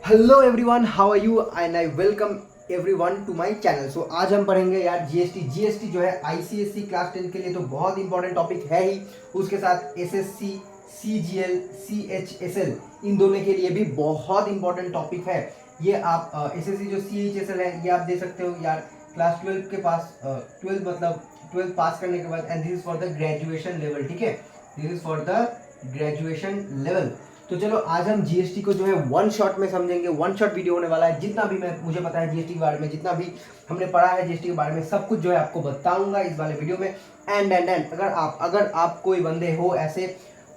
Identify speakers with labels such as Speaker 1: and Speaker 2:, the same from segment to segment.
Speaker 1: Hello everyone, how are you and I welcome everyone to my channel. So आज हम पढ़ेंगे यार GST जो है आईसीएससी क्लास 10 के लिए तो बहुत इंपॉर्टेंट टॉपिक है ही। उसके साथ एसएससी, सीजीएल, सीएचएसएल इन दोनों के लिए भी बहुत इंपॉर्टेंट टॉपिक है। ये आप एसएससी जो सीएचएसएल है ये आप दे सकते हो यार क्लास 12 के पास, 12 मतलब 12 पास करने के बाद। And this is for the graduation level, ठीक है, this is for the graduation level. तो चलो आज हम जीएसटी को जो है वन शॉट में समझेंगे। वन शॉट वीडियो होने वाला है। जितना भी मुझे पता है जीएसटी के बारे में, जितना भी हमने पढ़ा है जीएसटी के बारे में, सब कुछ जो है आपको बताऊंगा इस वाले वीडियो में। एंड अगर आप कोई बंदे हो ऐसे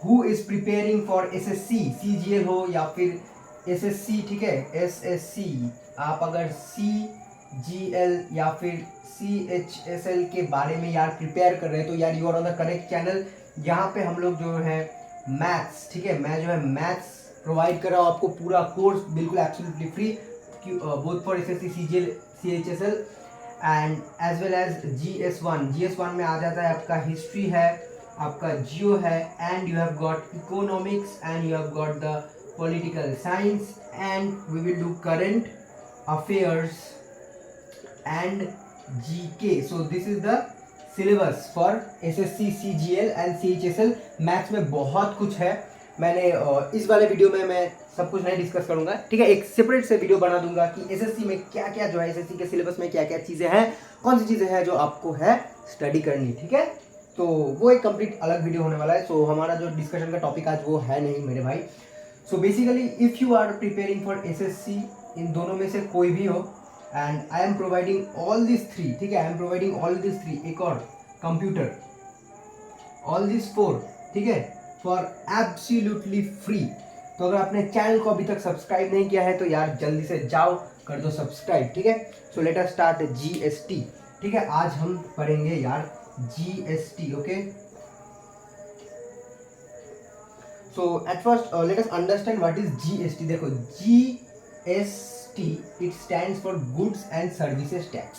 Speaker 1: who is preparing for SSC, CGL हो या फिर एसएससी, ठीक है, एसएससी, आप अगर सीजीएल या फिर सीएचएसएल के बारे में यार प्रिपेयर कर रहे हैं तो यार you are on the correct channel. यहाँ पे हम लोग जो है मैथ्स, ठीक है, मैं जो है मैथ्स प्रोवाइड कर रहा हूँ आपको पूरा कोर्स बिल्कुल absolutely free, both for SSC, CGL, CHSL and as well as GS one. GS one में आ जाता है आपका हिस्ट्री है, आपका जियो है, and you have got economics and you have got the political science and we will do current affairs and GK. So this is the syllabus for SSC, CGL and CHSL. Maths में बहुत कुछ है। मैंने इस वाले video में मैं सब कुछ नहीं डिस्कस करूंगा, ठीक है, एक सेपरेट से वीडियो बना दूंगा कि एसएससी में क्या क्या जो है, एसएससी के सिलेबस में क्या क्या चीज़ें हैं, कौन सी चीज़ें हैं जो आपको है स्टडी करनी, ठीक है। तो वो एक कंप्लीट अलग वीडियो होने वाला है। सो हमारा जो डिस्कशन का टॉपिक आज वो है नहीं मेरे भाई। So basically if you are preparing for SSC, इन दोनों में से कोई भी हो, and I am providing all this three, ठीक है, I am providing all this three, एक और कंप्यूटर, ऑल दिस फोर, ठीक है, फॉर एब्सोल्युटली फ्री। तो अगर आपने चैनल को अभी तक सब्सक्राइब नहीं किया है तो यार जल्दी से जाओ कर दो सब्सक्राइब, ठीक है। So let us start GST, ठीक है, आज हम पढ़ेंगे यार GST, okay. So at first let us understand what is GST. देखो GST it stands for goods and services tax,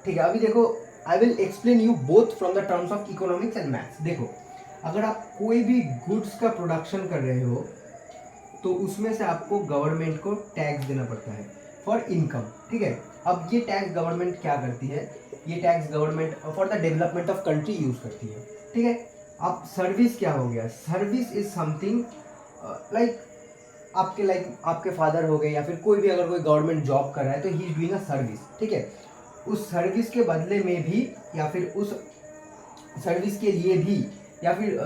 Speaker 1: ठीक है। अभी देखो I will explain you both from the terms of economics and maths. देखो अगर आप कोई भी गुड्स का प्रोडक्शन कर रहे हो तो उसमें से आपको गवर्नमेंट को टैक्स देना पड़ता है फॉर इनकम, ठीक है। अब ये टैक्स गवर्नमेंट क्या करती है, ये tax government for the development of country use करती है, ठीक है। अब सर्विस क्या हो गया, सर्विस इज समथिंग लाइक आपके फादर हो गए या फिर कोई भी अगर कोई गवर्नमेंट जॉब कर रहा है तो he is doing a service, ठीक है। उस सर्विस के बदले में भी या फिर उस सर्विस के लिए भी, या फिर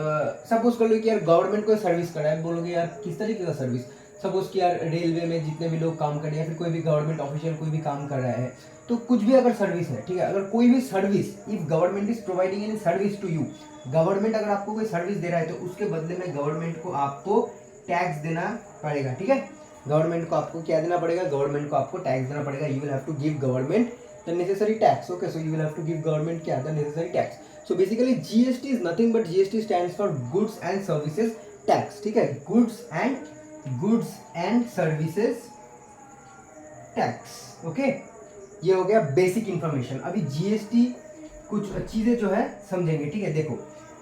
Speaker 1: सपोज कर लो कि यार गवर्नमेंट को सर्विस कर रहा है, बोलोगे यार किस तरीके का सर्विस, सपोज कि यार रेलवे में जितने भी लोग काम कर रहे हैं या फिर कोई भी गवर्नमेंट ऑफिशियल कोई भी काम कर रहा है, तो कुछ भी अगर सर्विस है, ठीक है, अगर कोई भी service, if government is providing any service to you, government अगर आपको कोई सर्विस दे रहा है तो उसके बदले में गवर्नमेंट को आपको टैक्स देना पड़ेगा, ठीक है। गवर्नमेंट को आपको क्या देना पड़ेगा, गवर्नमेंट को आपको टैक्स देना पड़ेगा। You will have to give government the necessary tax, okay, so you will have to give government kya, the necessary tax. So basically GST is nothing but GST stands for goods and services tax, ठीक है, goods and services tax, okay। ये हो गया basic information. अभी GST कुछ चीजें जो है समझेंगे, ठीक है। देखो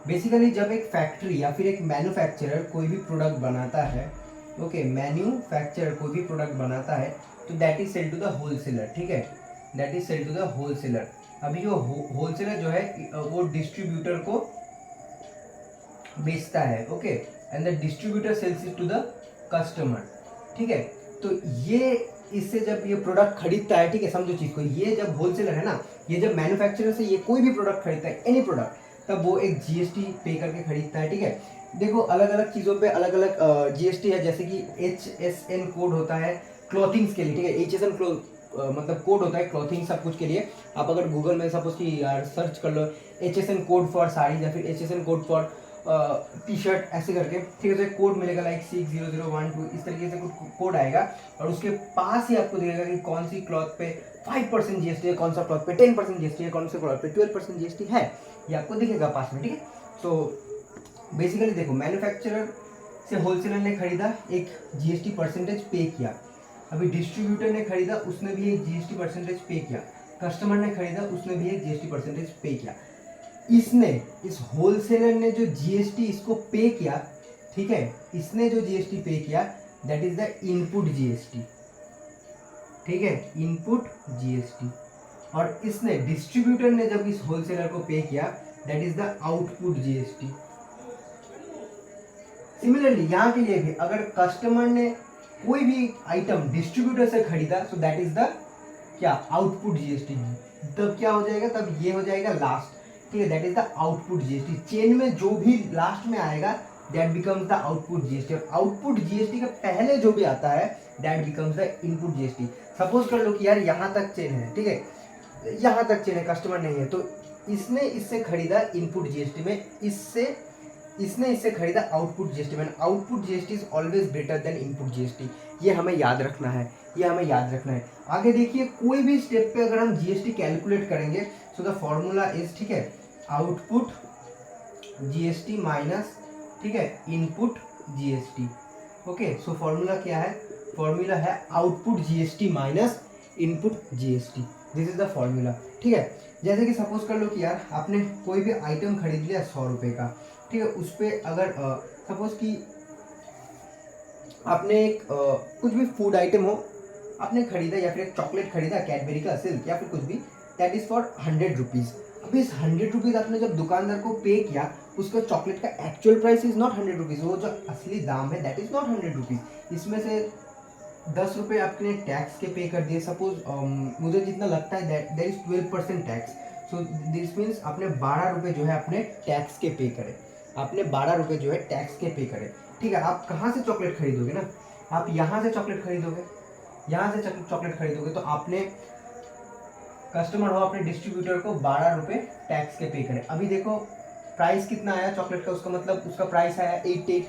Speaker 1: बेसिकली जब एक फैक्ट्री या फिर एक मैन्युफैक्चरर कोई भी प्रोडक्ट बनाता है, ओके, मैन्युफैक्चरर कोई भी प्रोडक्ट बनाता है तो that is sale to the wholesaler, ठीक है, that is sale to the wholesaler. अभी वो होलसेलर जो है वो डिस्ट्रीब्यूटर को बेचता है, okay, and the distributor sells it to the customer, ठीक है। तो ये इससे जब ये प्रोडक्ट खरीदता है, ठीक है, समझो चीज को, ये जब होलसेलर है ना, ये जब मैन्युफैक्चरर से ये कोई भी प्रोडक्ट खरीदता है, एनी प्रोडक्ट, तब वो एक जीएसटी पे करके खरीदता है, ठीक है। देखो अलग अलग चीज़ों पे अलग अलग जीएसटी है, जैसे कि HSN कोड होता है क्लॉथिंग्स के लिए, ठीक है, HSN मतलब कोड होता है क्लॉथिंग सब कुछ के लिए। आप अगर गूगल में सपोज कि यार सर्च कर लो HSN कोड फॉर साड़ी या फिर HSN code for T shirt ऐसे करके, ठीक है, तो एक कोड मिलेगा लाइक 60012, इस तरीके से कुछ कोड आएगा और उसके पास ही आपको दिखेगा कि कौन सी क्लॉथ पे 5% जीएसटी है, कौन सा क्लॉथ पे 10% जीएसटी है, कौन से क्लॉथ पे 12% जीएसटी है, ये आपको दिखेगा पास में, ठीक है। तो बेसिकली देखो मैन्युफैक्चरर से होलसेलर ने खरीदा, एक जीएसटी परसेंटेज पे किया। अभी डिस्ट्रीब्यूटर ने खरीदा, उसने भी एक जीएसटी परसेंटेज पे किया। कस्टमर ने खरीदा, उसने भी एक जीएसटी परसेंटेज पे किया। इस होलसेलर ने जो जीएसटी इसको पे किया, ठीक है, इसने जो जीएसटी पे किया that is the input GST, ठीक है, इनपुट जीएसटी। और इसने डिस्ट्रीब्यूटर ने जब इस होलसेलर को पे किया, that is the output GST. Similarly यहाँ के लिए भी अगर कस्टमर ने कोई भी आइटम डिस्ट्रीब्यूटर से खरीदा, सो दैट इज द क्या, आउटपुट जीएसटी। तब क्या हो जाएगा, तब ये हो जाएगा लास्ट, ठीक है, that is the output GST. Chain में जो भी लास्ट में आएगा that becomes the output GST, और आउटपुट जीएसटी का पहले जो भी आता है that becomes the input GST. Suppose कर लो कि यार यहाँ तक चेन है, ठीक है, यहाँ तक चेन है, कस्टमर नहीं है, तो इसने इससे खरीदा इनपुट जीएसटी में, इसने इससे खरीदा आउटपुट जीएसटी में। Output GST is always greater than input GST. ये हमें याद रखना है, ये हमें याद रखना है। आगे देखिए, कोई भी स्टेप पे अगर हम जीएसटी कैलकुलेट करेंगे, सो द फॉर्मूला इज, ठीक है, आउटपुट जीएसटी माइनस, ठीक है, input GST. Okay, so formula क्या है, फॉर्मूला है output GST minus input GST. This is the formula, ठीक है। जैसे कि सपोज कर लो कि यार आपने कोई भी आइटम खरीद लिया 100 रुपये का, ठीक है, उस पर अगर सपोज कि आपने एक कुछ भी फूड आइटम हो आपने खरीदा, या फिर एक चॉकलेट खरीदा कैडबेरी का सिल्क या फिर कुछ भी, दैट इज फॉर 100 रुपीज़। अभी इस 100 रुपीज़ आपने जब दुकानदार को पे किया, उसका चॉकलेट का actual price is not 100 rupees, वो जो असली दाम है दैट इज नॉट 100 रुपीज़। इसमें से 10 रुपये आपने टैक्स के पे कर दिए। सपोज मुझे जितना लगता है that is 12% tax, so this means आपने 12 रुपये जो है अपने टैक्स के पे करे, आपने 12 रुपये जो है टैक्स के पे करे, ठीक है। आप कहाँ से चॉकलेट खरीदोगे ना, आप यहाँ से चॉकलेट खरीदोगे, यहाँ से चॉकलेट खरीदोगे, तो आपने कस्टमर हो, अपने डिस्ट्रीब्यूटर को 12 रुपये टैक्स के पे करे। अभी देखो प्राइस कितना आया चॉकलेट का, उसका मतलब उसका प्राइस आया 88।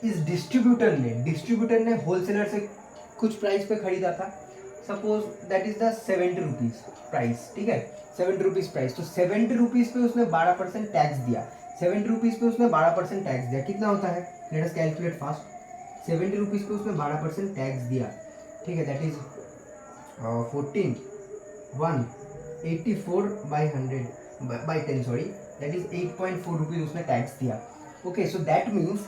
Speaker 1: इस डिस्ट्रीब्यूटर ने होलसेलर से कुछ प्राइस पे खरीदा था, suppose that is the 70 rupees price, ठीक है, 70 रुपीज़ प्राइस। तो 70 रुपीज़ पे उसने 12% टैक्स दिया, 70 रुपीज़ पे उसने 12% टैक्स दिया, कितना होता है, let us calculate fast. 70 rupees पे उसने 12% टैक्स दिया, ठीक है, that is 184 by 10, sorry, that is 8.4 rupees उसने टैक्स दिया। ओके, सो दैट मीन्स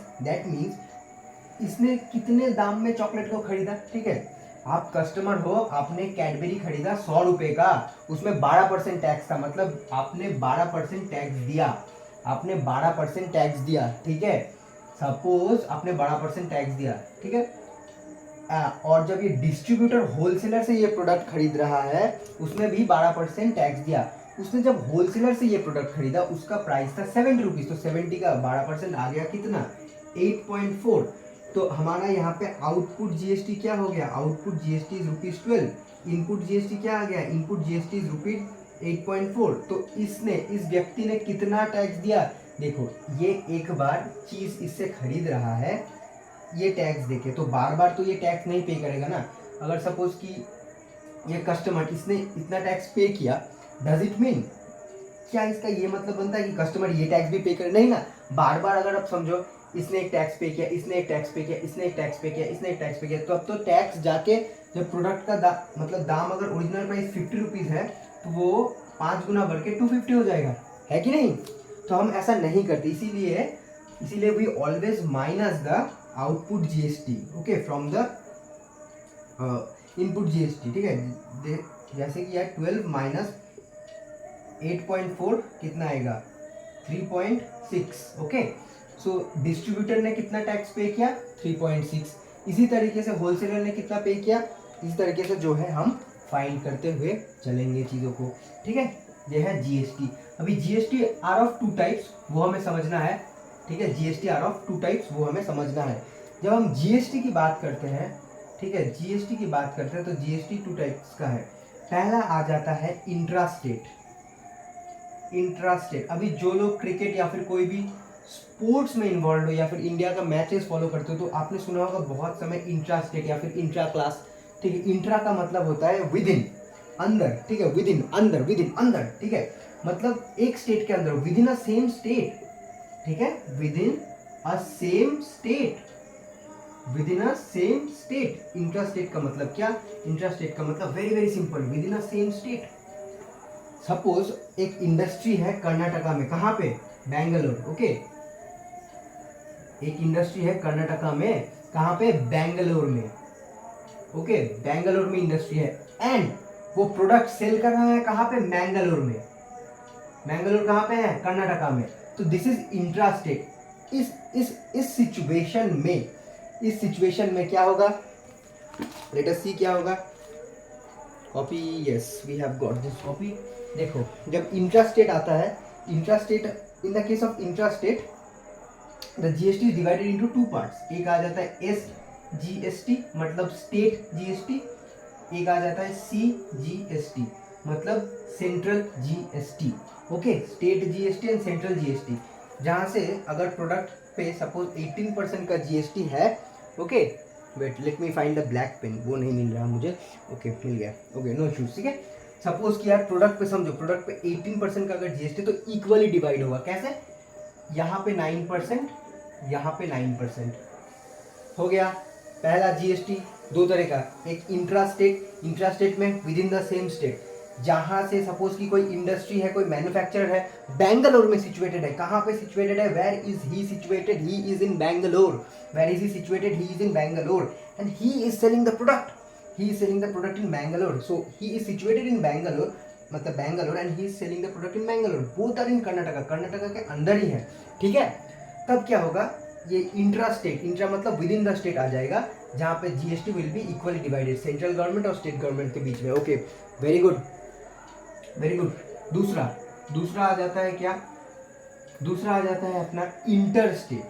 Speaker 1: इसने कितने दाम में चॉकलेट को खरीदा, ठीक है। आप कस्टमर हो, आपने कैडबेरी खरीदा 100 रुपये का, उसमें 12% टैक्स था, मतलब आपने 12% टैक्स दिया, आपने 12% टैक्स दिया, ठीक है। सपोज आपने 12% टैक्स दिया, ठीक है। और जब ये डिस्ट्रीब्यूटर होलसेलर से ये प्रोडक्ट खरीद रहा है, उसने भी 12% टैक्स दिया। उसने जब होलसेलर से ये प्रोडक्ट खरीदा, उसका प्राइस था 70 रुपीज़, तो 70 का 12% आ गया कितना, 8.4। तो हमारा यहाँ पे आउटपुट जीएसटी क्या हो गया, output GST is ₹12। Input GST क्या आ गया, इनपुट जीएसटी इज ₹8.4। तो इसने, इस व्यक्ति ने कितना टैक्स दिया, देखो ये एक बार चीज इससे खरीद रहा है, ये टैक्स देके, तो बार बार तो ये टैक्स नहीं पे करेगा ना। अगर सपोज कि ये कस्टमर, इसने इतना टैक्स पे किया, डज इट मीन, क्या इसका ये मतलब बनता है कि कस्टमर ये टैक्स भी पे करे, नहीं ना। बार बार अगर आप समझो, इसने एक टैक्स पे किया, इसने एक टैक्स पे किया, इसने एक टैक्स पे किया, इसने एक टैक्स पे किया, तो अब तो टैक्स जाके जब प्रोडक्ट का मतलब दाम अगर ओरिजिनल प्राइस 50 रुपीज़ है, तो वो 5 गुना बढ़ के 250 हो जाएगा, है कि नहीं। तो हम ऐसा नहीं करते, इसीलिए we always minus the output GST, okay, from the input GST, ठीक है। जैसे कि यार 12 माइनस 8.4 कितना आएगा, 3.6, ओके। सो डिस्ट्रीब्यूटर ने कितना टैक्स पे किया, 3.6। इसी तरीके से होलसेलर ने कितना पे किया, इसी तरीके से जो है हम फाइंड करते हुए चलेंगे चीज़ों को, ठीक है। ये है जीएसटी। अभी जीएसटी आर ऑफ 2 टाइप्स, वो हमें समझना है, ठीक है। जीएसटी आर ऑफ 2 टाइप्स, वो हमें समझना है। जब हम जीएसटी की बात करते हैं, ठीक है, जीएसटी की बात करते हैं, तो जीएसटी 2 टाइप्स का है। पहला आ जाता है इंट्रास्टेट। अभी जो लोग क्रिकेट या फिर कोई भी स्पोर्ट्स में इन्वॉल्व हो, या फिर इंडिया का मैचेस फॉलो करते हो, तो आपने सुना होगा बहुत समय इंट्रास्टेट या फिर इंट्रा क्लास, ठीक है। इंट्रा का मतलब होता है विद इन, अंदर, ठीक है, विद इन, अंदर, ठीक है, मतलब एक स्टेट के अंदर, with in a same state, ठीक है, with in a same state. Intrastate का मतलब क्या, इंट्रास्टेट का मतलब very very simple, with in a same state. Suppose एक इंडस्ट्री है कर्नाटका में, कहाँ पे, बेंगलोर, ओके। एक इंडस्ट्री है कर्नाटका में, कहाँ पे, बेंगलोर में, ओके, बेंगलोर में इंडस्ट्री है एंड वो प्रोडक्ट सेल कर रहा है कहाँ पे, मैंगलोर में। मैंगलोर कहाँ पे है, कर्नाटका में। तो दिस इज इंट्रास्टेट। इस सिचुएशन में क्या होगा, लेट अस सी क्या होगा। Copy, yes we have got this copy. देखो जब इंट्रास्टेट आता है, intrastate, in the case of intrastate the GST is divided into two parts. एक आ जाता है एस जीएसटी मतलब स्टेट जीएसटी, एक आ जाता है सी जीएसटी मतलब central GST. Okay, state GST and central GST, जहां से अगर प्रोडक्ट पे सपोज 18% का जीएसटी है। Okay, wait let me find the black pen, वो नहीं मिल रहा मुझे। ओके मिल गया, ओके नो इश्यूज। ठीक है, सपोज कि यार प्रोडक्ट पे समझो, प्रोडक्ट पे 18% का अगर जीएसटी तो इक्वली डिवाइड होगा। कैसे, यहाँ पे 9%, यहाँ पे 9% हो गया। पहला जीएसटी दो तरह का, एक इंट्रास्टेट में with in the same state, जहां से सपोज की कोई इंडस्ट्री है, कोई मैन्युफैक्चरर है, बेंगलोर में सिचुएटेड है। कहाँ पे सिचुएटेड है, where is he situated, he is in Bangalore. Where is he situated, he is in Bangalore and he is selling the product, he is selling the product in Bangalore. So he is situated in Bangalore, मतलब Bangalore, and he is selling the product in Bangalore. Both are in Karnataka, Karnataka के अंदर ही है। ठीक है, तब क्या होगा, ये इंट्रास्टेट, इंट्रा मतलब विद इन द स्टेट आ जाएगा, जहां पे GST will be equally divided central government और स्टेट गवर्नमेंट के बीच में। Okay, very good very good. दूसरा आ जाता है क्या, दूसरा आ जाता है अपना इंटरस्टेट।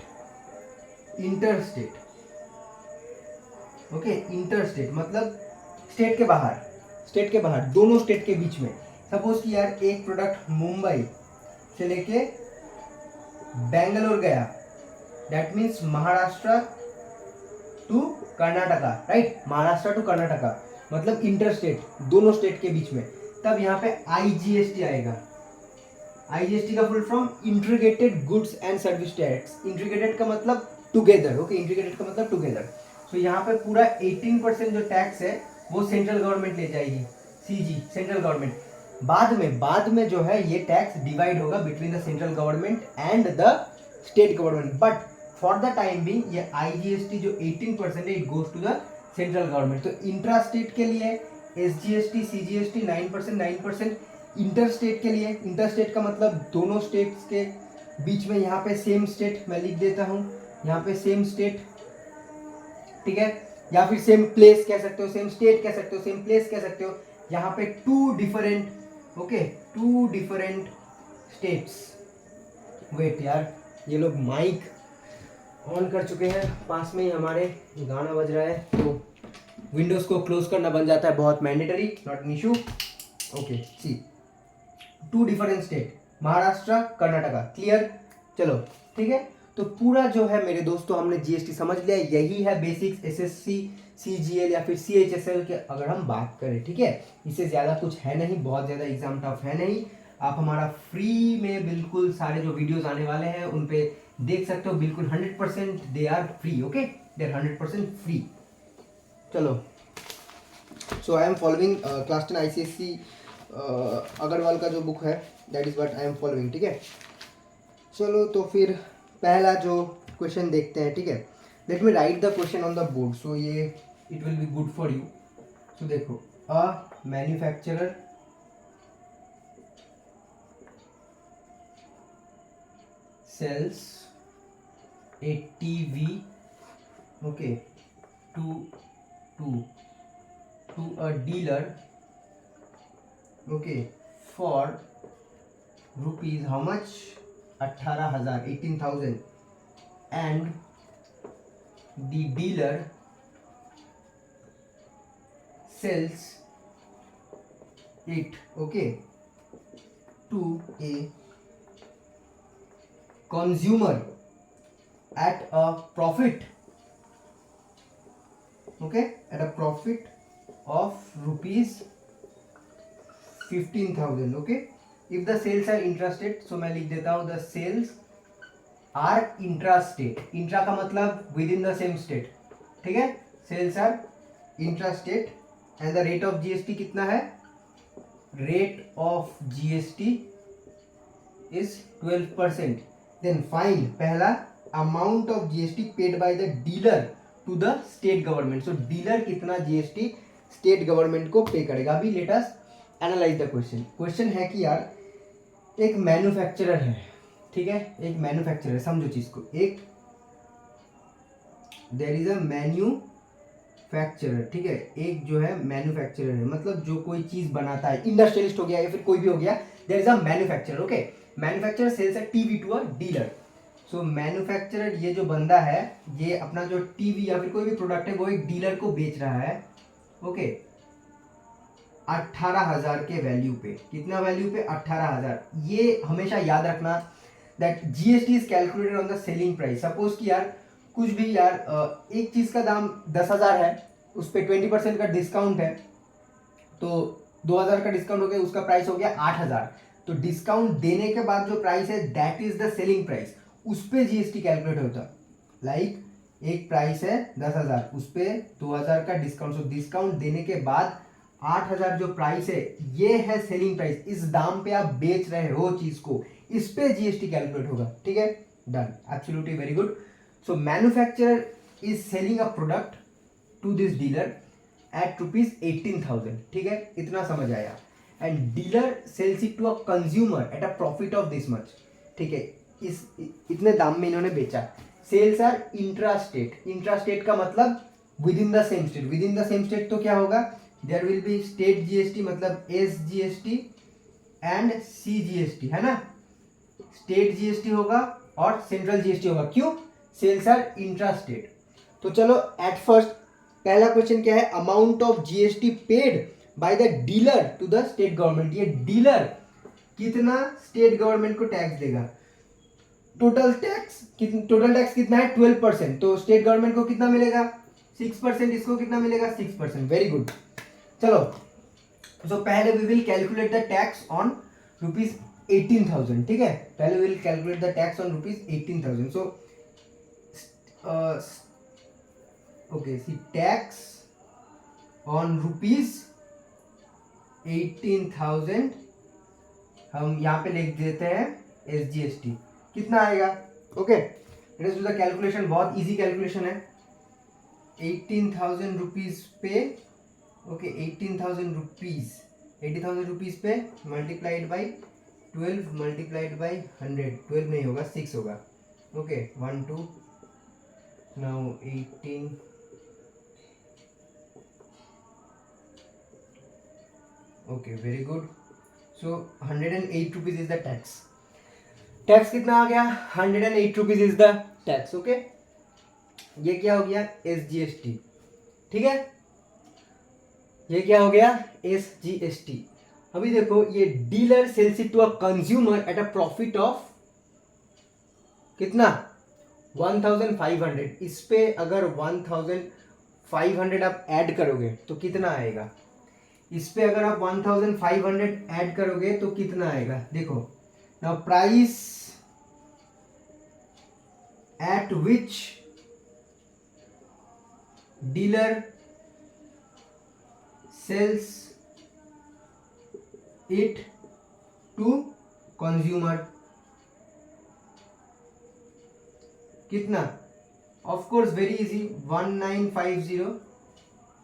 Speaker 1: ओके, इंटरस्टेट मतलब स्टेट के बाहर, दोनों स्टेट के बीच में। सपोज कि यार एक प्रोडक्ट मुंबई से लेके बेंगलोर गया, that means Maharashtra to Karnataka, right, Maharashtra to Karnataka मतलब इंटरस्टेट, दोनों स्टेट के बीच में। तब यहाँ पे आईजीएसटी आएगा। आईजीएसटी का full form integrated goods and service tax. Integrated का मतलब टुगेदर। ओके, इंटीग्रेटेड का मतलब टुगेदर। सो यहाँ पे पूरा 18% जो टैक्स है वो सेंट्रल गवर्नमेंट ले जाएगी, सीजी सेंट्रल गवर्नमेंट। बाद में जो है ये टैक्स डिवाइड होगा between the central government and the state government, but for the time being ये आईजीएसटी जो 18% है, it goes to the central government. तो इंट्रा स्टेट के लिए एसजीएसटी सीजीएसटी 9%। इंटरस्टेट के लिए, इंटरस्टेट का मतलब दोनों स्टेट्स के बीच में, यहाँ पे सेम स्टेट मैं लिख देता हूँ, यहाँ पे सेम स्टेट। ठीक है, या फिर सेम प्लेस कह सकते हो, सेम स्टेट कह सकते हो, सेम प्लेस कह सकते हो। यहाँ पे टू डिफरेंट स्टेट्स। वेट यार, ये लोग माइक ऑन कर चुके हैं, पास में ही हमारे गाना बज रहा है, तो विंडोज को क्लोज करना बन जाता है, बहुत mandatory, not an issue. Okay, see to different state, Maharashtra Karnataka, clear. चलो ठीक है, तो पूरा जो है मेरे दोस्तों हमने जीएसटी समझ लिया। यही है बेसिक्स एसएससी सीजीएल या फिर सीएचएसएल के अगर हम बात करें। ठीक है, इससे ज़्यादा कुछ है नहीं, बहुत ज़्यादा एग्जाम टफ है नहीं। आप हमारा फ्री में बिल्कुल सारे जो वीडियोस आने वाले हैं उन पे देख सकते हो, बिल्कुल 100% they are free. Okay, they are 100% free. चलो, so I am following class 10 ICSC Agarwal का जो बुक है, that is what I am following. ठीक है, चलो तो फिर पहला जो क्वेश्चन देखते हैं। ठीक है, let me write the question on the board, so ये it will be good for you. So देखो, a manufacturer sells a TV, okay, to a dealer, okay, for rupees how much, 18,000, 18,000, and the dealer sells it, okay, to a consumer at a profit, okay, at a profit of rupees 15,000. okay, if the sales are intrastate, so मैं लिख देता हूँ the sales are intrastate। Intra का मतलब within the same state. ठीक है, sales are intrastate and the rate of GST कितना है, rate of GST is 12%। Then find, पहला, amount of GST paid by the dealer to the state government. So dealer कितना GST state government को pay करेगा। अभी let us analyse the question. Question है कि यार एक मैन्युफैक्चरर है, ठीक है, एक मैन्युफैक्चरर, समझो चीज को, एक देयर इज अ मैन्युफैक्चरर, ठीक है, एक जो है मैन्युफैक्चरर है, मतलब जो कोई चीज बनाता है, इंडस्ट्रियलिस्ट हो गया या फिर कोई भी हो गया, there is a manufacturer. Okay, manufacturer sells a TV to a dealer. So manufacturer, ये जो बंदा है, ये अपना जो टीवी या फिर कोई भी प्रोडक्ट है वो एक डीलर को बेच रहा है। ओके, 18,000 के वैल्यू पे। कितना वैल्यू पे? 18,000। ये हमेशा याद रखना that GST is calculated on the selling price. Suppose कि यार कुछ भी यार एक चीज का दाम 10,000 है, उस पर 20% का डिस्काउंट है, तो 2,000 का डिस्काउंट हो गया, उसका प्राइस हो गया 8,000। तो डिस्काउंट देने के बाद जो प्राइस है that is the selling price, उस पर जीएसटी कैलकुलेट होता। लाइक एक प्राइस है 10,000, उस पर 2,000 का डिस्काउंट, सो डिस्काउंट देने के बाद 8,000 जो प्राइस है ये है सेलिंग प्राइस। इस दाम पे आप बेच रहे हो चीज को, इस पे जीएसटी कैलकुलेट होगा। ठीक है, done, absolutely very good. So manufacturer is selling a product to this dealer at ₹18,000। ठीक है, इतना समझ आया। And dealer sales it to a consumer at a profit of this much. ठीक है, इस इतने दाम में इन्होंने बेचा। Sales are intra state. Intra state का मतलब within the same state. Within the same state तो क्या होगा? There will be state GST, मतलब S GST and C GST, है ना। स्टेट जीएसटी होगा और सेंट्रल जीएसटी होगा। क्यों? Sales are intra state. तो चलो एट फर्स्ट पहला क्वेश्चन क्या है? Amount of GST paid by the dealer to the state government. ये डीलर कितना स्टेट गवर्नमेंट को टैक्स देगा? टोटल टैक्स कितना है? 12%। तो स्टेट गवर्नमेंट को कितना मिलेगा? 6%। इसको कितना मिलेगा? 6%। Very good. चलो, सो पहले we will calculate the tax on ₹18,000। ठीक है, पहले we will calculate the tax on ₹18,000। So okay, see tax on ₹18,000 हम यहाँ पे लिख देते हैं एसजीएसटी। कितना आएगा? Okay, let's do the calculation. बहुत इजी कैलकुलेशन है। 18,000 रुपीज पे, ओके, 18,000 रुपीज पे मल्टीप्लाइड बाई 12 मल्टीप्लाइड बाई 100। 12 नहीं होगा, 6 होगा। Okay, 1 2 now 18। Okay, very good. So 108 rupees is the tax. Tax कितना आ गया? 108 rupees is the tax. Okay, ये क्या हो गया? एसजीएसटी। ठीक है, ये क्या हो गया? एसजीएसटी। अभी देखो, ये dealer sales it to a consumer at a profit of कितना? 1,500। इस पे अगर 1,500 आप ऐड करोगे तो कितना आएगा? इस पे अगर आप 1,500 ऐड करोगे तो कितना आएगा? देखो, now price at which dealer sales it to consumer, कितना? Of course very easy, 1950।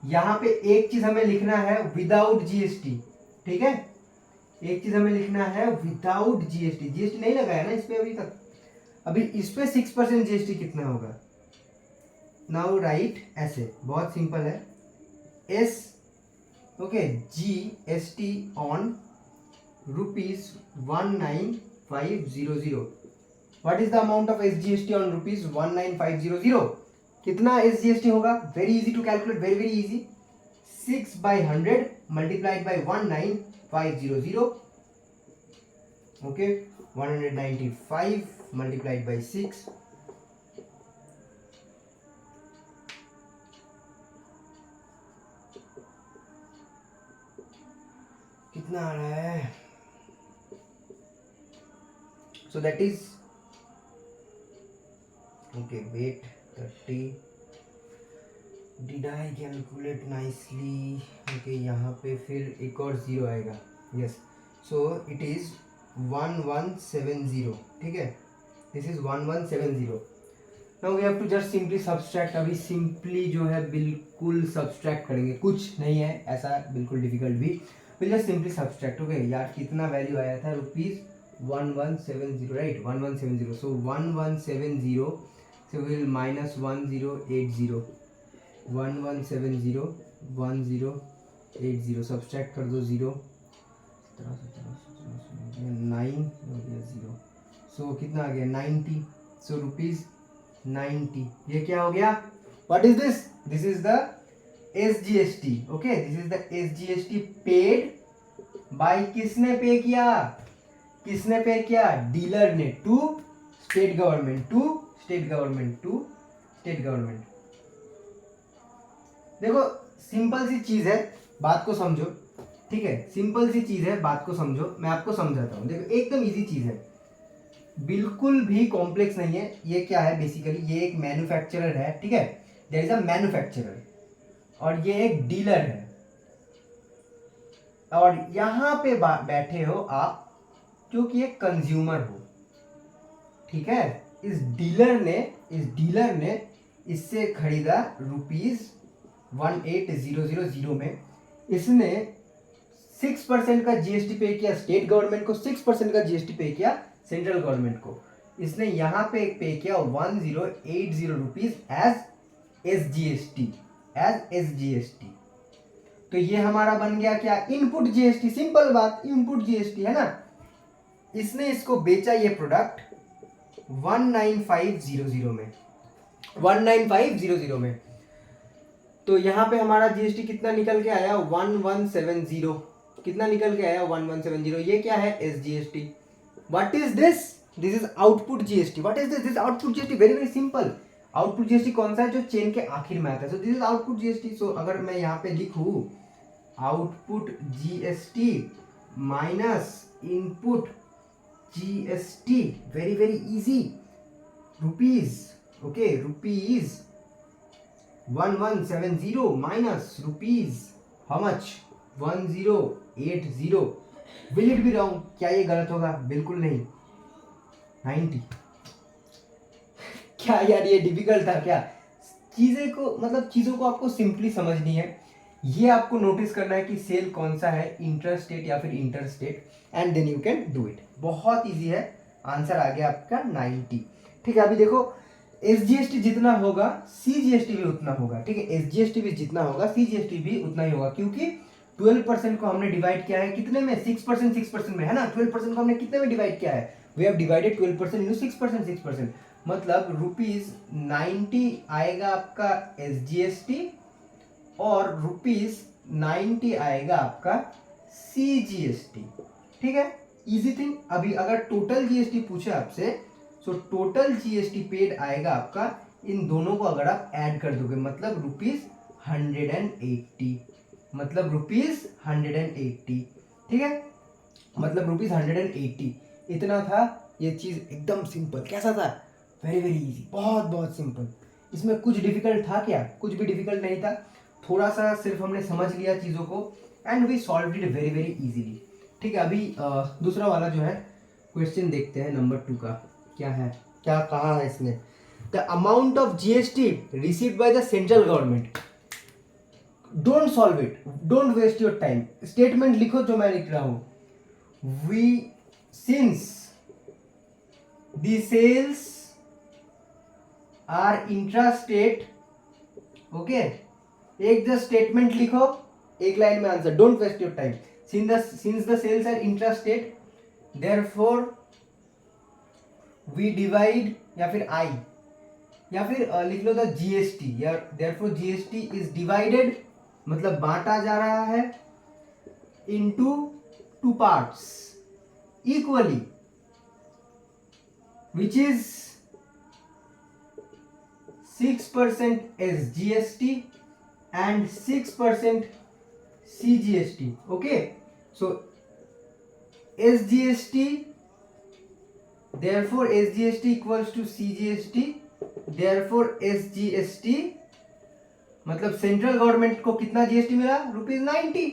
Speaker 1: यहां पे एक चीज हमें लिखना है विदाउट जीएसटी। ठीक है, एक चीज हमें लिखना है विदाउट जीएसटी। जीएसटी नहीं लगाया ना इस पे अभी तक। अभी इस पे 6% जीएसटी कितना होगा? नाउ राइट ऐसे, बहुत सिंपल है। Yes, okay, GST on ₹19,500। What is the amount of SGST on ₹19,500? कितना एसजीएसटी होगा? Very easy to calculate, very very easy. 6/100 multiplied by 19,500। ओके, 195 मल्टीप्लाइड बाई 6। कितना आ रहा है? So that is, okay wait, 30। Did I calculate nicely? Okay, यहाँ पे फिर एक और जीरो आएगा। Yes, so it is 1170। ठीक है, this is 1170। Now we have to just simply subtract. अभी सिंपली जो है बिल्कुल सब्सट्रैक्ट करेंगे, कुछ नहीं है ऐसा बिल्कुल डिफिकल्ट भी, will just simply subtract. Okay यार, कितना वैल्यू आया था? ₹1170, राइट, 1170। सो 1170 से विल माइनस 1080, 1170 सब्सट्रैक्ट कर दो, 0 9 0। सो कितना आ गया? 90। सो ₹90। ये क्या हो गया? What is this? This is the SGST। Okay, this is the SGST paid by, किसने पे किया? किसने पे किया? डीलर ने, to state government, to state government. देखो सिंपल सी चीज है, बात को समझो, ठीक है, सिंपल सी चीज है, बात को समझो, मैं आपको समझाता हूँ। देखो एकदम इजी चीज है, बिल्कुल भी कॉम्प्लेक्स नहीं है। ये क्या है? बेसिकली ये एक मैन्युफैक्चरर है, ठीक है, देयर इज अ मैन्युफैक्चरर, और ये एक डीलर है, और यहां पे बैठे हो आप जो कि एक कंज्यूमर हो, ठीक है। इस डीलर ने इससे खरीदा ₹18,000 में। इसने 6% का जीएसटी पे किया स्टेट गवर्नमेंट को, 6% का जीएसटी पे किया सेंट्रल गवर्नमेंट को। इसने यहां पे पे किया ₹1080 एज एसजीएसटी। तो ये हमारा बन गया क्या? Input GST. सिंपल बात, इनपुट जीएसटी है ना। इसने इसको बेचा ये प्रोडक्ट 19500 में, 19500 में। तो यहां पे हमारा जीएसटी कितना निकल के आया? 1170। कितना निकल के आया? 1170। ये क्या है? SGST. What is this? This is output GST. What is this? This output GST. Very very simple. Output GST कौन सा है? जो चेन के आखिर में आता है। So this is output GST. So अगर मैं यहाँ पे लिखूं output GST minus input GST, very very easy, rupees, okay, rupees 1170 minus rupees how much? 1080। Will it be wrong? क्या ये गलत होगा? बिल्कुल नहीं, 90। क्या यार ये डिफिकल्ट था क्या? चीजों को आपको सिंपली समझनी है। ये आपको नोटिस करना है कि सेल कौन सा है, इंट्रास्टेट या फिर interstate, and then you can do it. बहुत इजी है। आंसर आ गया आपका 90। ठीक है, अभी देखो एसजीएसटी जितना होगा सीजीएसटी भी उतना होगा, ठीक है। एसजीएसटी भी जितना होगा सीजीएसटी भी उतना ही होगा, क्योंकि 12% को हमने डिवाइड किया है कितने में? 6% में, है ना। 12% को हमने कितने में डिवाइड किया है? We have divided 12% into 6%। मतलब ₹90 आएगा आपका एसजीएसटी और ₹90 आएगा आपका सीजीएसटी, ठीक है। Easy thing. अभी अगर टोटल जीएसटी पूछे आपसे, सो टोटल जीएसटी पेड आएगा आपका, इन दोनों को अगर आप ऐड कर दोगे, मतलब ₹180, मतलब ₹180, ठीक है, मतलब ₹180। इतना था। ये चीज एकदम सिंपल। कैसा था? वेरी वेरी इजी, बहुत बहुत सिंपल। इसमें कुछ डिफिकल्ट था क्या? कुछ भी डिफिकल्ट नहीं था। थोड़ा सा सिर्फ हमने समझ लिया चीजों को, and we solve it very very easily, ठीक है। अभी दूसरा वाला जो है क्वेश्चन देखते हैं, नंबर 2 का। क्या है, क्या कहा है इसने? The amount of GST received by the central government. Don't solve it, don't waste your time. Statement लिखो जो मैं लिख रहा हूं। We since the sales are intrastate, okay, एक द स्टेटमेंट लिखो, एक लाइन में answer. Don't waste your time. Since the sales are intrastate, therefore we divide, या फिर आई, या फिर लिख लो द जीएसटी, या देयरफॉर जीएसटी इज डिवाइडेड, मतलब बांटा जा रहा है, into 2 parts equally, which is 6% SGST and 6% CGST. Okay, so SGST, therefore SGST equals to CGST, therefore SGST मतलब सेंट्रल गवर्नमेंट को कितना जीएसटी मिला? ₹90।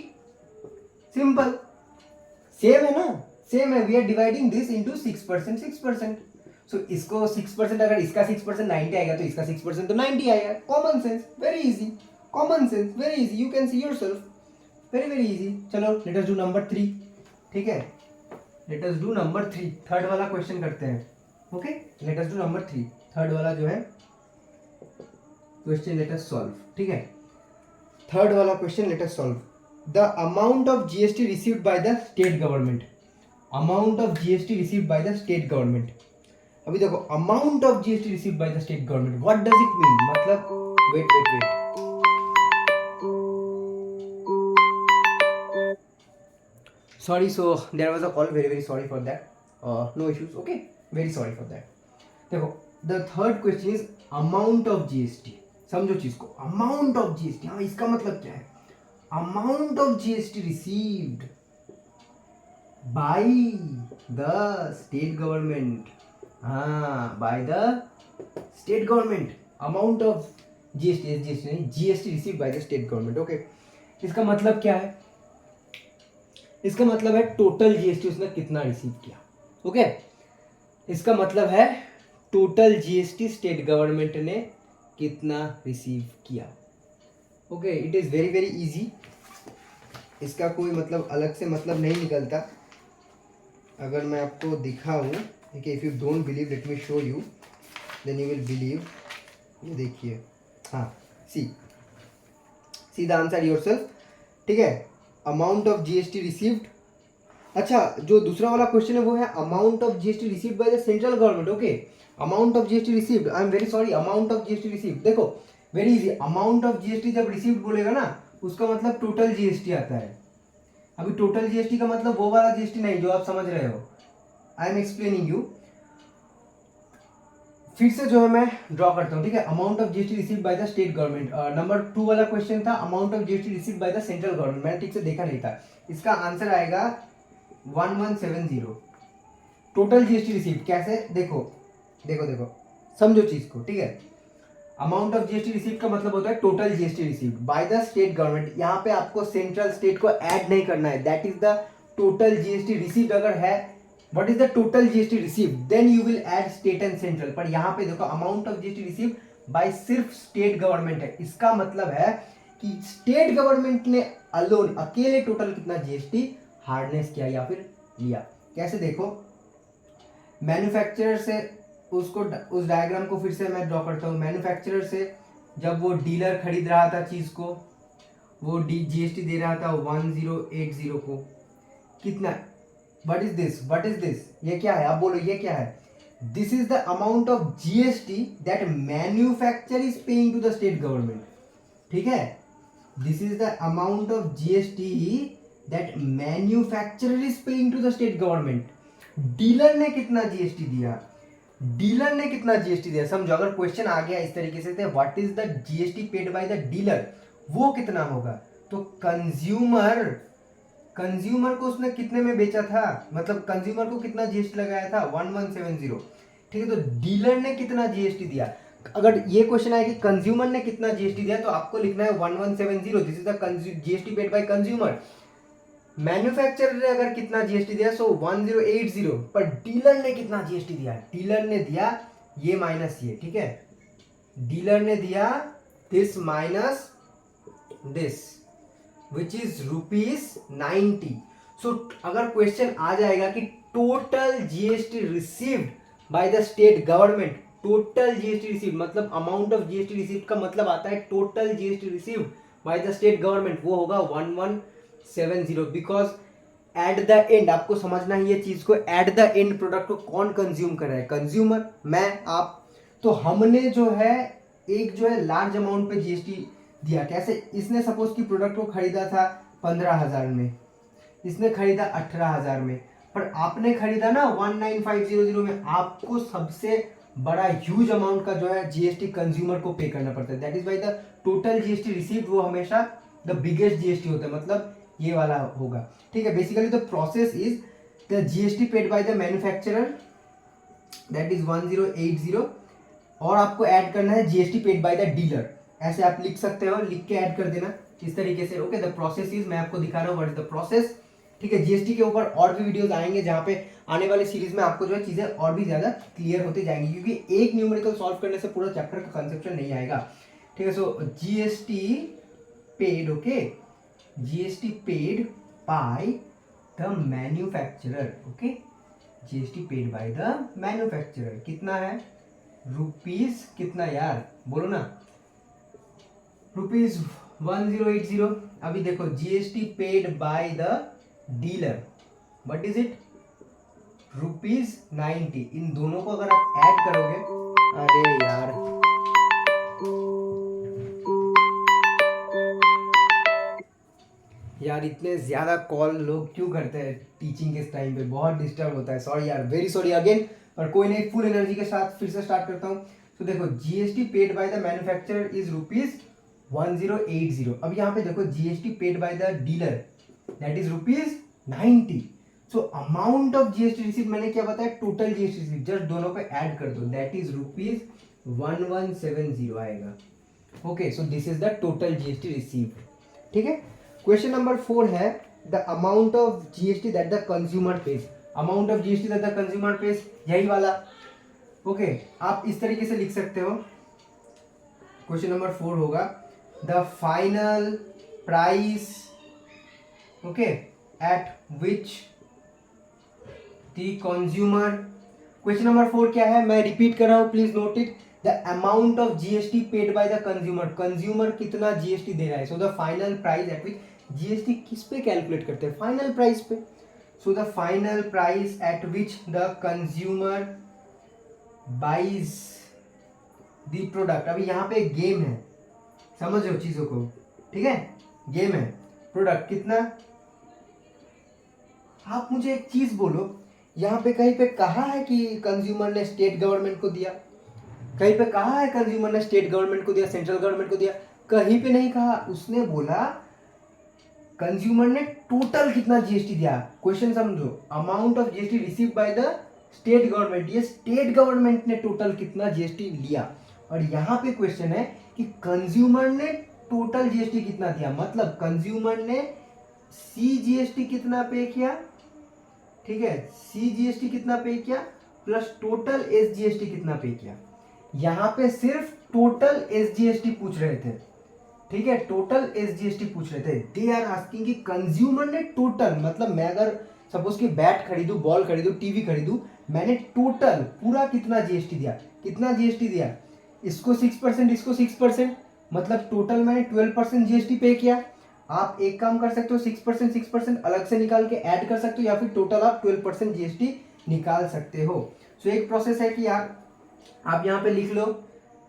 Speaker 1: सिंपल, सेम है ना, सेम है। We are dividing this into 6%। So इसको 6%, अगर इसका 6% 90 आएगा तो इसका 6% तो 90 आएगा. Common sense, very easy. Common sense, very easy. You can see yourself. Very very easy. चलो लेट अस डू नंबर 3. ठीक है, let us do number 3. Third वाला क्वेश्चन करते हैं. Okay, let us do number 3. Third वाला जो है question let us solve. ठीक है, थर्ड वाला question let us solve. The amount of GST received by the state government. Amount of GST received by the state government. अभी देखो, amount of GST received by the state government, what does it mean? मतलब wait wait wait, sorry, so there was a call, very very sorry for that. No issues, okay, very sorry for that. देखो, the third question is amount of GST. समझो चीज को, amount of GST. हाँ, इसका मतलब क्या है? amount of GST received by the state government. हाँ, by the state government. amount of GST, GST नहीं, GST received by the state government. okay, इसका मतलब क्या है? इसका मतलब है टोटल जीएसटी उसने कितना रिसीव किया. ओके, इसका मतलब है टोटल जीएसटी स्टेट गवर्नमेंट ने कितना रिसीव किया. Okay, it is very very easy. इसका कोई मतलब अलग से मतलब नहीं निकलता. अगर मैं आपको दिखाऊं, ठीक है, if you don't believe let me show you, then you will believe. ये देखिए, हाँ, सी द आंसर योरसेल्फ. ठीक है, अमाउंट ऑफ जीएसटी रिसीव्ड. अच्छा, जो दूसरा वाला क्वेश्चन है वो है amount of GST received by the central government. Okay, amount of GST received, I am very sorry, amount of GST received. देखो very easy, amount of GST जब received बोलेगा ना, उसका मतलब टोटल जीएसटी आता है. अभी टोटल जीएसटी का मतलब वो वाला जीएसटी नहीं जो आप समझ रहे हो. I am explaining you. फिर से जो है मैं ड्रॉ करता हूँ. ठीक है, amount of GST received by the state government. Number 2 वाला क्वेश्चन था amount of GST received by the central government. मैंने ठीक से देखा नहीं था. इसका आंसर आएगा 1170. टोटल जीएसटी रिसीव्ड कैसे? देखो देखो देखो, समझो चीज को. ठीक है, अमाउंट ऑफ जीएसटी रिसीव्ड का मतलब होता है total GST received by the state government. यहाँ पे आपको सेंट्रल स्टेट को ऐड नहीं करना है. That is the total GST received. अगर है what is the total GST received, then you will add state and central. पर यहाँ पे देखो, amount of GST received by सिर्फ स्टेट गवर्नमेंट है. इसका मतलब है कि स्टेट गवर्नमेंट ने अलोन, अकेले टोटल कितना जीएसटी हार्डनेस किया या फिर लिया. कैसे? देखो, मैन्युफैक्चरर से उसको, उस डायग्राम को फिर से मैं ड्रॉ करता हूँ. मैन्युफैक्चरर से जब वो डीलर खरीद रहा था चीज को, वो जीएसटी दे रहा था 1080 को. कितना? What is this? What is this? ये क्या है? आप बोलो, ये क्या है? This is the amount of GST that manufacture is paying to the state government. ठीक है, this is the amount of GST that manufacturer is paying to the state government. Dealer ने कितना जीएसटी दिया? डीलर ने कितना GST दिया? समझो, अगर क्वेश्चन आ गया इस तरीके से, what is the GST paid by the dealer, वो कितना होगा? तो कंज्यूमर को उसने कितने में बेचा था, मतलब कंज्यूमर को कितना जीएसटी लगाया था? 1170. ठीक है, तो डीलर ने कितना जीएसटी दिया? अगर ये क्वेश्चन आए कि कंज्यूमर ने कितना जीएसटी दिया, तो आपको लिखना है 1170. This is the GST paid by consumer. Manufacturer ने अगर कितना जीएसटी दिया, सो 1080. पर डीलर ने कितना जीएसटी दिया? डीलर ने दिया ये माइनस ये. ठीक है, डीलर ने दिया this minus this, which is ₹90. सो अगर क्वेश्चन आ जाएगा कि total GST received by the state government, total GST received मतलब अमाउंट ऑफ जीएसटी रिसीव्ड का मतलब आता है total GST received by the state government, वो होगा 1170. बिकॉज एट द एंड आपको समझना है ये चीज को, एट द एंड प्रोडक्ट को कौन कंज्यूम कर रहा है? कंज्यूमर, मैं, आप. तो हमने जो है एक जो है लार्ज अमाउंट पे जीएसटी दिया. कैसे? इसने सपोज की प्रोडक्ट को खरीदा था 15,000 में, इसने खरीदा 18,000 में, पर आपने खरीदा ना 19,500 में. आपको सबसे बड़ा ह्यूज अमाउंट का जो है जीएसटी कंज्यूमर को पे करना पड़ता है. That is why the total GST received वो हमेशा द बिगेस्ट जीएसटी होता है, मतलब ये वाला होगा. ठीक है, basically the process is the GST paid by the manufacturer, that is 1080, और आपको ऐड करना है GST paid by the dealer. ऐसे आप लिख सकते हो, लिख के ऐड कर देना इस तरीके से. ओके, द प्रोसेस इज, मैं आपको दिखा रहा हूँ व्हाट इज द प्रोसेस. ठीक है, जीएसटी के ऊपर और भी वीडियोस आएंगे जहाँ पे आने वाले सीरीज में आपको जो है चीज़ें और भी ज़्यादा क्लियर होती जाएंगी, क्योंकि एक न्यूमेरिकल सॉल्व करने से पूरा चैप्टर का कंसेप्शन नहीं आएगा। ठीक है, so GST paid, okay, GST paid by the manufacturer, okay, GST paid by the manufacturer कितना है, रुपीज कितना यार, बोलो ना, रुपीज 1080। अभी देखो GST paid by the dealer, what is it, rupees 90। इन दोनों को अगर आप ऐड करोगे, अरे यार इतने ज़्यादा कॉल लोग क्यों करते हैं टीचिंग के टाइम पे, बहुत डिस्टर्ब होता है, सॉरी यार, वेरी सॉरी अगेन। और कोई नहीं, फुल एनर्जी के साथ फिर से स्टार्ट करता हूँ। तो देखो GST paid by the manufacturer is rupees 1080। अब यहाँ पे देखो GST paid by the dealer that is rupees 90। So amount of GST receive मैंने क्या बताया, टोटल जीएसटी रिसीव, जस्ट दोनों पे ऐड कर दो, दैट इज रुपीज 1170 आएगा। Okay, so this is the total GST receive. ठीक है, क्वेश्चन नंबर 4 है the amount of GST that the consumer page, amount of GST that the consumer page, यही वाला। ओके, आप इस तरीके से लिख सकते हो, क्वेश्चन नंबर 4 होगा the final price, okay, at which the consumer, question number 4 क्या है, मैं रिपीट कर रहा हूं, please note it, the amount of GST paid by the consumer, consumer कितना जीएसटी दे रहा है, so the final price at which, GST किस पे कैलकुलेट करते हैं, फाइनल प्राइस पे, so the final price at which the consumer buys the product. अभी यहाँ पे गेम है, समझ लो चीजों को, ठीक है, गेम है, प्रोडक्ट कितना, आप मुझे एक चीज बोलो, यहाँ पे कहीं पे कहा है कि कंज्यूमर ने स्टेट गवर्नमेंट को दिया, कहीं पे कहा है कंज्यूमर ने स्टेट गवर्नमेंट को दिया, सेंट्रल गवर्नमेंट को दिया, कहीं पे नहीं कहा। उसने बोला कंज्यूमर ने टोटल कितना जीएसटी दिया, क्वेश्चन समझो, amount of GST receive by the state government, ये स्टेट गवर्नमेंट ने टोटल कितना जीएसटी लिया, और यहाँ पे क्वेश्चन है कि कंज्यूमर ने टोटल जीएसटी कितना दिया, मतलब कंज्यूमर ने सी जीएसटी कितना पे किया, ठीक है, सी जीएसटी कितना पे किया प्लस टोटल एस जीएसटी कितना पे किया। यहाँ पे सिर्फ टोटल एस जीएसटी पूछ रहे थे, ठीक है, टोटल एसजीएसटी पूछ रहे थे, दे आर आस्किंग कि कंज्यूमर ने टोटल, मतलब मैं अगर सपोज कि बैट खरीदू, बॉल खरीदू, टीवी खरीदू, मैंने टोटल पूरा कितना जीएसटी दिया, कितना जीएसटी दिया, इसको 6%, इसको 6%, मतलब टोटल मैंने 12% जीएसटी पे किया। आप एक काम कर सकते हो, 6% अलग से निकाल के ऐड कर सकते हो, या फिर टोटल आप 12% जीएसटी निकाल सकते हो। सो एक प्रोसेस है कि यार आप यहाँ पे लिख लो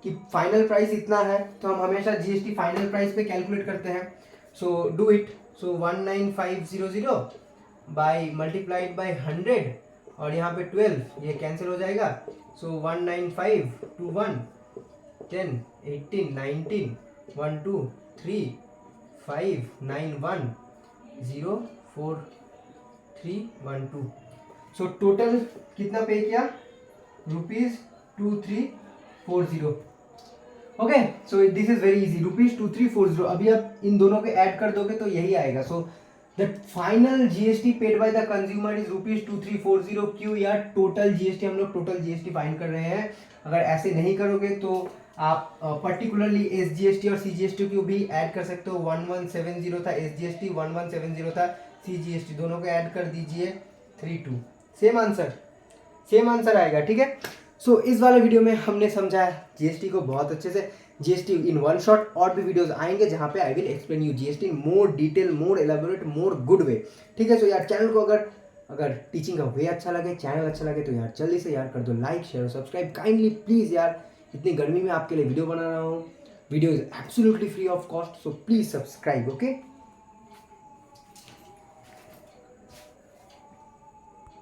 Speaker 1: कि फाइनल प्राइस इतना है, तो हम हमेशा जीएसटी फाइनल प्राइस पे कैलकुलेट करते हैं। So do it, so 19500 by multiplied by 100, और यहाँ पे 12, ये कैंसिल हो जाएगा, सो 195 2 1 10 18 19 1 2 3 5 9 1 0 4 3 1 2। सो टोटल कितना पे किया, rupees 2340। Okay, so this is very easy, rupees 2340। अभी आप इन दोनों के ऐड कर दोगे तो यही आएगा। सो the final GST paid by the consumer is rupees 2340। क्यों यार, टोटल जीएसटी, हम लोग टोटल जीएसटी फाइंड कर रहे हैं। अगर ऐसे नहीं करोगे तो आप पर्टिकुलरली एसजीएसटी और सीजीएसटी को भी ऐड कर सकते हो। 1170 था एसजीएसटी, 1170 था सीजीएसटी, दोनों को ऐड कर दीजिए 32, सेम आंसर आएगा। ठीक है, सो इस वाले वीडियो में हमने समझा जीएसटी को बहुत अच्छे से, जीएसटी इन वन शॉट। और भी वीडियोस आएंगे जहां पे आई will explain you GST in more detail, more elaborate, more good way. ठीक है, सो यार चैनल को अगर टीचिंग का वे अच्छा लगे, चैनल अच्छा लगे, तो यार जल्दी से यार कर दो लाइक, शेयर और सब्सक्राइब काइंडली प्लीज़। यार इतनी गर्मी में आपके लिए वीडियो बना रहा हूँ, video is absolutely free of cost, so please subscribe. Okay.